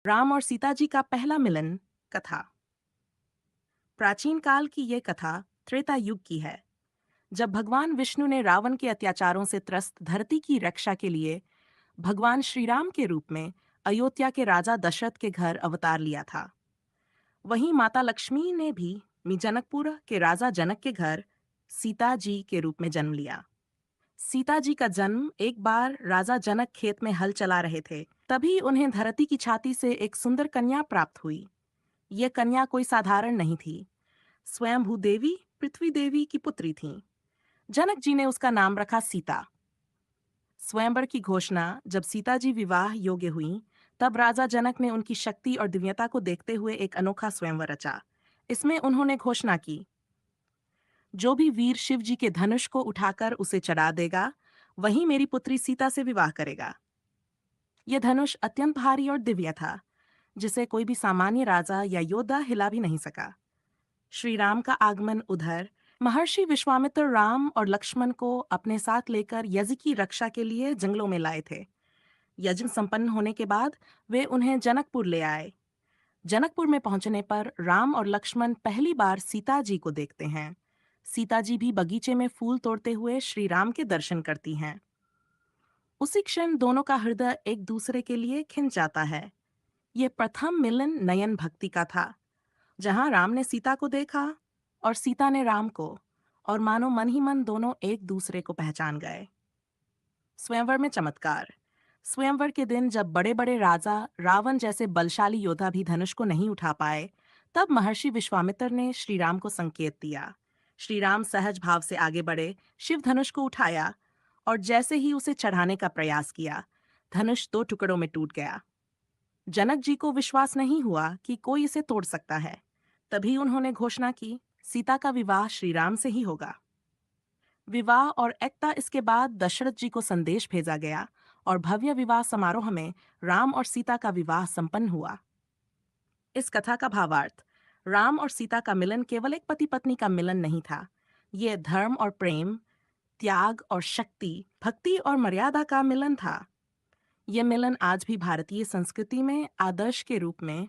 राम और सीता जी का पहला मिलन कथा। प्राचीन काल की ये कथा त्रेता युग की है, जब भगवान विष्णु ने रावण के अत्याचारों से त्रस्त धरती की रक्षा के लिए भगवान श्री राम के रूप में अयोध्या के राजा दशरथ के घर अवतार लिया था। वहीं माता लक्ष्मी ने भी जनकपुर के राजा जनक के घर सीता जी के रूप में जन्म लिया। सीता जी का जन्म एक बार राजा जनक खेत में हल चला रहे थे, तभी उन्हें धरती की छाती से एक सुंदर कन्या प्राप्त हुई। यह कन्या कोई साधारण नहीं थी, स्वयं भूदेवी पृथ्वी देवी की पुत्री थीं। जनक जी ने उसका नाम रखा सीता। स्वयंवर की घोषणा जब सीता जी विवाह योग्य हुईं, तब राजा जनक ने उनकी शक्ति और दिव्यता को देखते हुए एक अनोखा स्वयंवर रचा। इसमें उन्होंने घोषणा की, जो भी वीर शिव जी के धनुष को उठाकर उसे चढ़ा देगा, वही मेरी पुत्री सीता से विवाह करेगा। यह धनुष अत्यंत भारी और दिव्य था, जिसे कोई भी सामान्य राजा या योद्धा हिला भी नहीं सका। श्री राम का आगमन उधर महर्षि विश्वामित्र राम और लक्ष्मण को अपने साथ लेकर यज्ञ की रक्षा के लिए जंगलों में लाए थे। यज्ञ संपन्न होने के बाद वे उन्हें जनकपुर ले आए। जनकपुर में पहुंचने पर राम और लक्ष्मण पहली बार सीता जी को देखते हैं। सीता जी भी बगीचे में फूल तोड़ते हुए श्री राम के दर्शन करती हैं। उसी क्षण दोनों का हृदय एक दूसरे के लिए खिंच जाता है। यह प्रथम मिलन नयन भक्ति का था, जहां राम ने सीता को देखा और सीता ने राम को, और मानो मन ही मन दोनों एक दूसरे को पहचान गए। स्वयंवर में चमत्कार। स्वयंवर के दिन जब बड़े बड़े राजा रावण जैसे बलशाली योद्धा भी धनुष को नहीं उठा पाए, तब महर्षि विश्वामित्र ने श्री राम को संकेत दिया। श्री राम सहज भाव से आगे बढ़े, शिव धनुष को उठाया और जैसे ही उसे चढ़ाने का प्रयास किया, धनुष दो टुकड़ों में टूट गया। जनक जी को विश्वास नहीं हुआ कि कोई इसे तोड़ सकता है। तभी उन्होंने घोषणा की, सीता का विवाह श्री राम से ही होगा। विवाह और एकता इसके बाद दशरथ जी को संदेश भेजा गया और भव्य विवाह समारोह में राम और सीता का विवाह संपन्न हुआ। इस कथा का भावार्थ, राम और सीता का मिलन केवल एक पति पत्नी का मिलन नहीं था। यह धर्म और प्रेम, त्याग और शक्ति, भक्ति और मर्यादा का मिलन था। यह मिलन आज भी भारतीय संस्कृति में आदर्श के रूप में